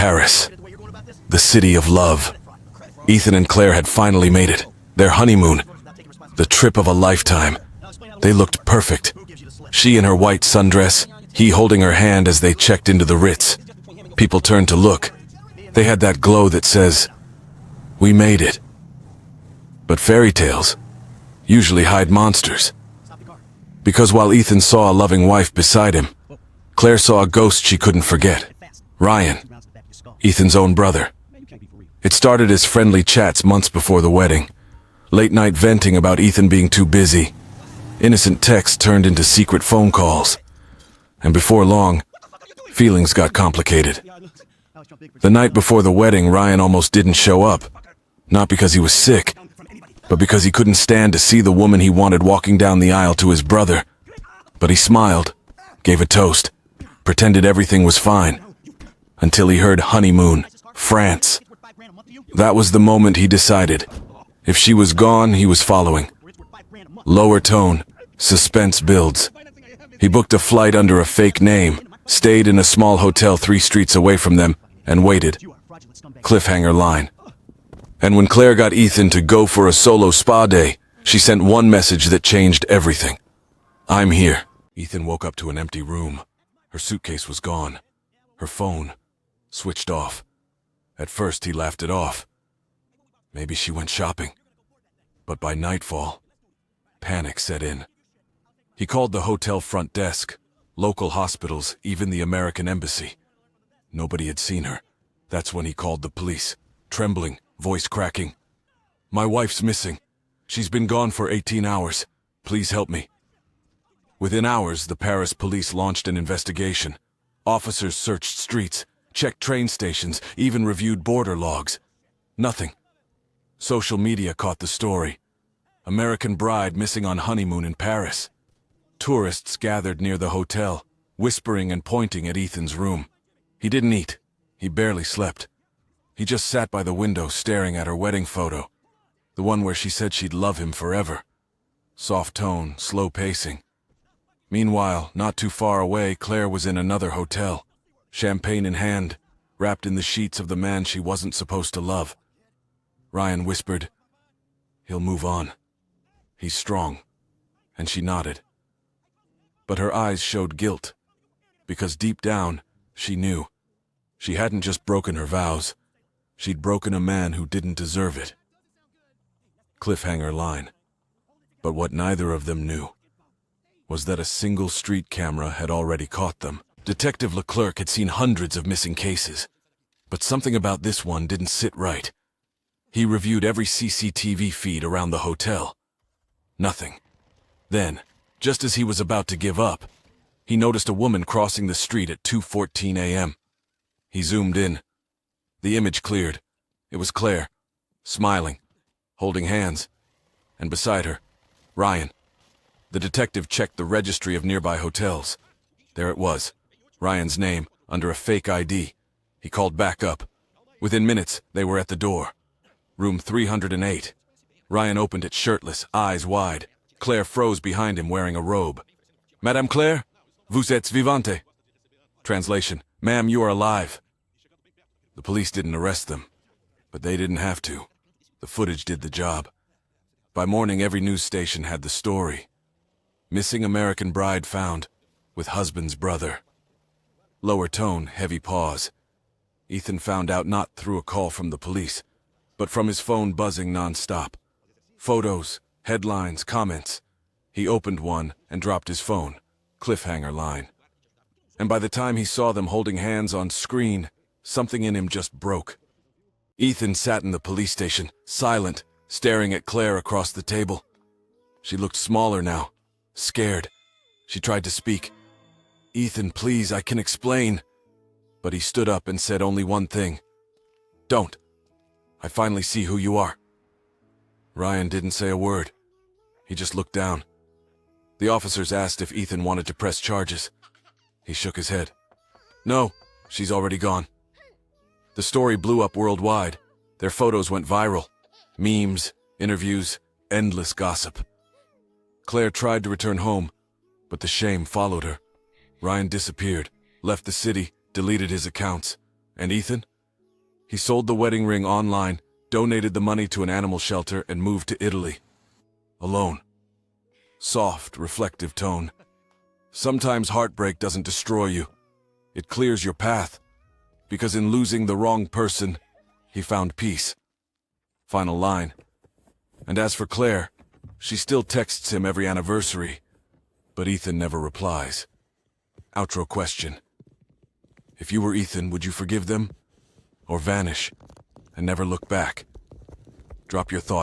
Paris, the city of love. Ethan and Claire had finally made it. Their honeymoon, the trip of a lifetime. They looked perfect. She in her white sundress, he holding her hand as they checked into the Ritz. People turned to look. They had that glow that says, "We made it." But fairy tales usually hide monsters. Because while Ethan saw a loving wife beside him, Claire saw a ghost she couldn't forget. Ryan, Ethan's own brother. It started as friendly chats months before the wedding. Late night venting about Ethan being too busy. Innocent texts turned into secret phone calls. And before long, feelings got complicated. The night before the wedding, Ryan almost didn't show up. Not because he was sick, but because he couldn't stand to see the woman he wanted walking down the aisle to his brother. But he smiled, gave a toast, pretended everything was fine, until he heard honeymoon, France. That was the moment he decided. If she was gone, he was following. Lower tone, suspense builds. He booked a flight under a fake name, stayed in a small hotel 3 streets away from them, and waited. Cliffhanger line. And when Claire got Ethan to go for a solo spa day, she sent one message that changed everything. "I'm here." Ethan woke up to an empty room. Her suitcase was gone. Her phone switched off. At first, he laughed it off. Maybe she went shopping. But by nightfall, panic set in. He called the hotel front desk, local hospitals, even the American embassy. Nobody had seen her. That's when he called the police, trembling, voice cracking. "My wife's missing. She's been gone for 18 hours. Please help me." Within hours, the Paris police launched an investigation. Officers searched streets, checked train stations, even reviewed border logs. Nothing. Social media caught the story. American bride missing on honeymoon in Paris. Tourists gathered near the hotel, whispering and pointing at Ethan's room. He didn't eat. He barely slept. He just sat by the window staring at her wedding photo, the one where she said she'd love him forever. Soft tone, slow pacing. Meanwhile, not too far away, Claire was in another hotel, champagne in hand, wrapped in the sheets of the man she wasn't supposed to love. Ryan whispered, "He'll move on. He's strong." And she nodded. But her eyes showed guilt, because deep down, she knew. She hadn't just broken her vows. She'd broken a man who didn't deserve it. Cliffhanger line. But what neither of them knew was that a single street camera had already caught them. Detective Leclerc had seen hundreds of missing cases, but something about this one didn't sit right. He reviewed every CCTV feed around the hotel. Nothing. Then, just as he was about to give up, he noticed a woman crossing the street at 2:14 a.m. He zoomed in. The image cleared. It was Claire, smiling, holding hands, and beside her, Ryan. The detective checked the registry of nearby hotels. There it was, Ryan's name, under a fake ID. He called back up. Within minutes, they were at the door. Room 308. Ryan opened it shirtless, eyes wide. Claire froze behind him wearing a robe. "Madame Claire, vous êtes vivante." Translation, "Ma'am, you are alive." The police didn't arrest them, but they didn't have to. The footage did the job. By morning, every news station had the story. Missing American bride found, with husband's brother. Lower tone, heavy pause. Ethan found out not through a call from the police, but from his phone buzzing non-stop. Photos, headlines, comments. He opened one and dropped his phone. Cliffhanger line. And by the time he saw them holding hands on screen, something in him just broke. Ethan sat in the police station, silent, staring at Claire across the table. She looked smaller now, scared. She tried to speak. "Ethan, please, I can explain." But he stood up and said only one thing. "Don't. I finally see who you are." Ryan didn't say a word. He just looked down. The officers asked if Ethan wanted to press charges. He shook his head. "No, she's already gone." The story blew up worldwide. Their photos went viral. Memes, interviews, endless gossip. Claire tried to return home, but the shame followed her. Ryan disappeared, left the city, deleted his accounts. And Ethan? He sold the wedding ring online, donated the money to an animal shelter, and moved to Italy. Alone. Soft, reflective tone. Sometimes heartbreak doesn't destroy you. It clears your path. Because in losing the wrong person, he found peace. Final line. And as for Claire, she still texts him every anniversary, but Ethan never replies. Outro question. If you were Ethan, would you forgive them? Or vanish and never look back? Drop your thoughts.